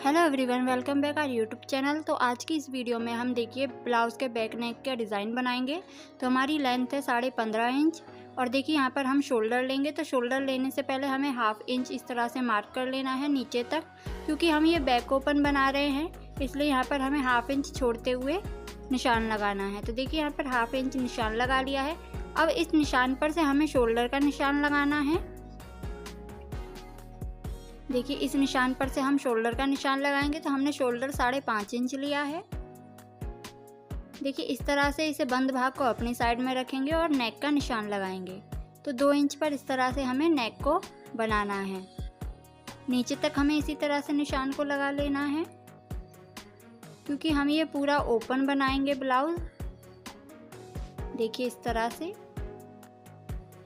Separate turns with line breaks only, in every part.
Hello everyone, welcome back our YouTube channel. तो आज की इस वीडियो में हम देखिए ब्लाउज़ के बैक नेक का डिज़ाइन बनाएंगे। तो हमारी लेंथ है 15.5 इंच और देखिए यहाँ पर हम शोल्डर लेंगे। तो शोल्डर लेने से पहले हमें हाफ इंच इस तरह से मार्क कर लेना है नीचे तक, क्योंकि हम ये बैक ओपन बना रहे हैं, इसलिए यहाँ पर हमें हाफ इंच छोड़ते हुए निशान लगाना है। तो देखिए यहाँ पर हाफ इंच निशान लगा लिया है। अब इस निशान पर से हमें शोल्डर का निशान लगाना है। देखिए इस निशान पर से हम शोल्डर का निशान लगाएंगे। तो हमने शोल्डर 5.5 इंच लिया है। देखिए इस तरह से इसे बंद भाग को अपनी साइड में रखेंगे और नेक का निशान लगाएंगे। तो 2 इंच पर इस तरह से हमें नेक को बनाना है। नीचे तक हमें इसी तरह से निशान को लगा लेना है, क्योंकि हम ये पूरा ओपन बनाएंगे ब्लाउज। देखिए इस तरह से।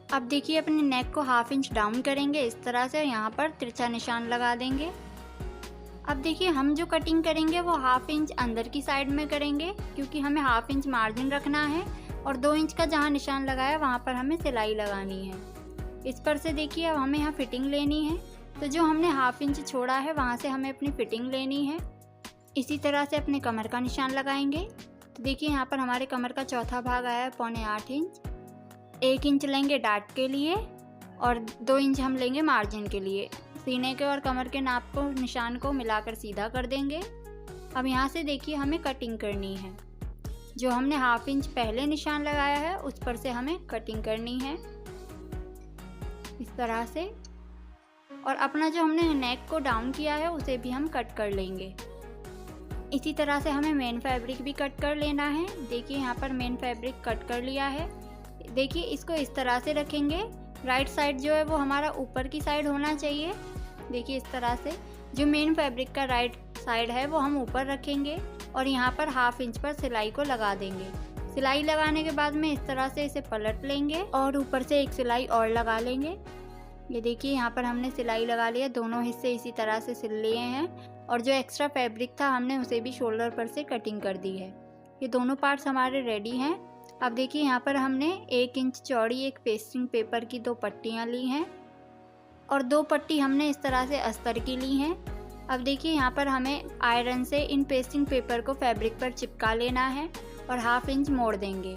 अब देखिए अपने नेक को हाफ इंच डाउन करेंगे इस तरह से, यहाँ पर तिरछा निशान लगा देंगे। अब देखिए हम जो कटिंग करेंगे वो हाफ इंच अंदर की साइड में करेंगे, क्योंकि हमें हाफ इंच मार्जिन रखना है और 2 इंच का जहाँ निशान लगाया वहाँ पर हमें सिलाई लगानी है। इस पर से देखिए अब हमें यहाँ फिटिंग लेनी है। तो जो हमने हाफ इंच छोड़ा है वहाँ से हमें अपनी फिटिंग लेनी है। इसी तरह से अपने कमर का निशान लगाएंगे। तो देखिए यहाँ पर हमारे कमर का चौथा भाग आया है 7.25 इंच। 1 इंच लेंगे डाट के लिए और 2 इंच हम लेंगे मार्जिन के लिए। सीने के और कमर के नाप को निशान को मिलाकर सीधा कर देंगे। अब यहाँ से देखिए हमें कटिंग करनी है। जो हमने हाफ इंच पहले निशान लगाया है उस पर से हमें कटिंग करनी है इस तरह से। और अपना जो हमने नेक को डाउन किया है उसे भी हम कट कर लेंगे। इसी तरह से हमें मेन फैब्रिक भी कट कर लेना है। देखिए यहाँ पर मेन फैब्रिक कट कर लिया है। देखिए इसको इस तरह से रखेंगे। राइट साइड जो है वो हमारा ऊपर की साइड होना चाहिए। देखिए इस तरह से जो मेन फैब्रिक का राइट साइड है वो हम ऊपर रखेंगे और यहाँ पर हाफ इंच पर सिलाई को लगा देंगे। सिलाई लगाने के बाद में इस तरह से इसे पलट लेंगे और ऊपर से एक सिलाई और लगा लेंगे। ये देखिए यहाँ पर हमने सिलाई लगा लिया। दोनों हिस्से इसी तरह से सिल लिए हैं और जो एक्स्ट्रा फैब्रिक था हमने उसे भी शोल्डर पर से कटिंग कर दी है। ये दोनों पार्ट्स हमारे रेडी हैं। अब देखिए यहाँ पर हमने 1 इंच चौड़ी एक पेस्टिंग पेपर की 2 पट्टियाँ ली हैं और 2 पट्टी हमने इस तरह से अस्तर की ली हैं। अब देखिए यहाँ पर हमें आयरन से इन पेस्टिंग पेपर को फैब्रिक पर चिपका लेना है और हाफ इंच मोड़ देंगे।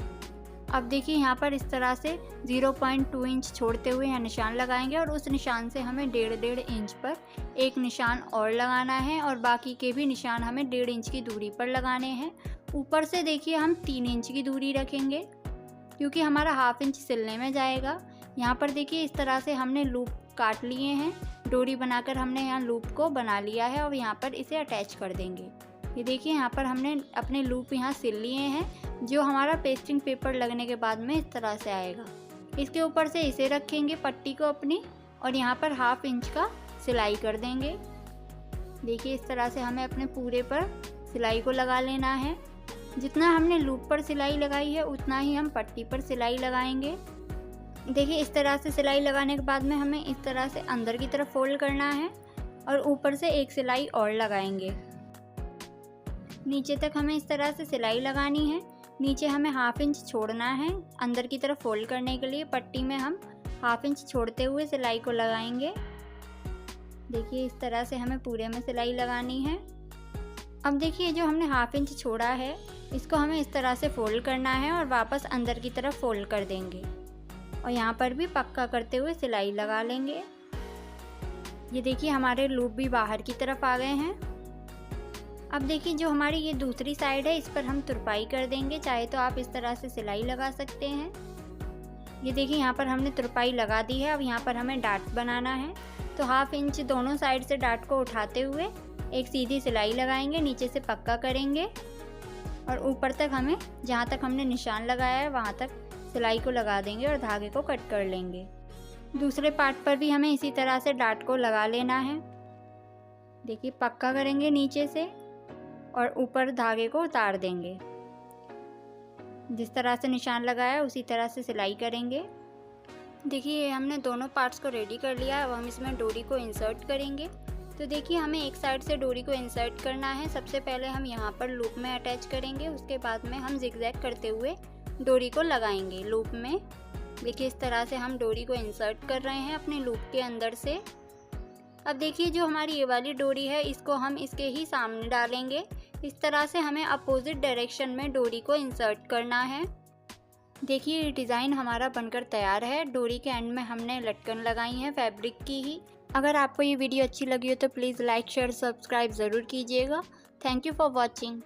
अब देखिए यहाँ पर इस तरह से 0.2 इंच छोड़ते हुए यहाँ निशान लगाएंगे और उस निशान से हमें 1.5 इंच पर एक निशान और लगाना है और बाकी के भी निशान हमें 1.5 इंच की दूरी पर लगाने हैं। ऊपर से देखिए हम 3 इंच की दूरी रखेंगे, क्योंकि हमारा हाफ इंच सिलने में जाएगा। यहाँ पर देखिए इस तरह से हमने लूप काट लिए हैं। डोरी बनाकर हमने यहाँ लूप को बना लिया है और यहाँ पर इसे अटैच कर देंगे। ये देखिए यहाँ पर हमने अपने लूप यहाँ सिल लिए हैं, जो हमारा पेस्टिंग पेपर लगने के बाद में इस तरह से आएगा। इसके ऊपर से इसे रखेंगे पट्टी को अपनी और यहाँ पर हाफ इंच का सिलाई कर देंगे। देखिए इस तरह से हमें अपने पूरे पर सिलाई को लगा लेना है। जितना हमने लूप पर सिलाई लगाई है उतना ही हम पट्टी पर सिलाई लगाएंगे। देखिए इस तरह से सिलाई लगाने के बाद में हमें इस तरह से अंदर की तरफ फोल्ड करना है और ऊपर से एक सिलाई और लगाएंगे। नीचे तक हमें इस तरह से सिलाई लगानी है। नीचे हमें हाफ इंच छोड़ना है अंदर की तरफ फोल्ड करने के लिए। पट्टी में हम हाफ इंच छोड़ते हुए सिलाई को लगाएंगे। देखिए इस तरह से हमें पूरे में सिलाई लगानी है। अब देखिए जो हमने हाफ इंच छोड़ा है इसको हमें इस तरह से फोल्ड करना है और वापस अंदर की तरफ फोल्ड कर देंगे और यहाँ पर भी पक्का करते हुए सिलाई लगा लेंगे। ये देखिए हमारे लूप भी बाहर की तरफ आ गए हैं। अब देखिए जो हमारी ये दूसरी साइड है इस पर हम तुरपाई कर देंगे। चाहे तो आप इस तरह से सिलाई लगा सकते हैं। ये देखिए यहाँ पर हमने तुरपाई लगा दी है। अब यहाँ पर हमें डाट बनाना है। तो हाफ इंच दोनों साइड से डाट को उठाते हुए एक सीधी सिलाई लगाएंगे, नीचे से पक्का करेंगे और ऊपर तक हमें जहाँ तक हमने निशान लगाया है वहाँ तक सिलाई को लगा देंगे और धागे को कट कर लेंगे। दूसरे पार्ट पर भी हमें इसी तरह से डाट को लगा लेना है। देखिए पक्का करेंगे नीचे से और ऊपर धागे को उतार देंगे। जिस तरह से निशान लगाया उसी तरह से सिलाई करेंगे। देखिए हमने दोनों पार्ट्स को रेडी कर लिया है। अब हम इसमें डोरी को इंसर्ट करेंगे। तो देखिए हमें एक साइड से डोरी को इंसर्ट करना है। सबसे पहले हम यहाँ पर लूप में अटैच करेंगे, उसके बाद में हम जिगजैग करते हुए डोरी को लगाएंगे लूप में। देखिए इस तरह से हम डोरी को इंसर्ट कर रहे हैं अपने लूप के अंदर से। अब देखिए जो हमारी ये वाली डोरी है इसको हम इसके ही सामने डालेंगे। इस तरह से हमें अपोजिट डायरेक्शन में डोरी को इंसर्ट करना है। देखिए ये डिज़ाइन हमारा बनकर तैयार है। डोरी के एंड में हमने लटकन लगाई है फैब्रिक की ही। अगर आपको ये वीडियो अच्छी लगी हो तो प्लीज़ लाइक शेयर सब्सक्राइब ज़रूर कीजिएगा। Thank you for watching.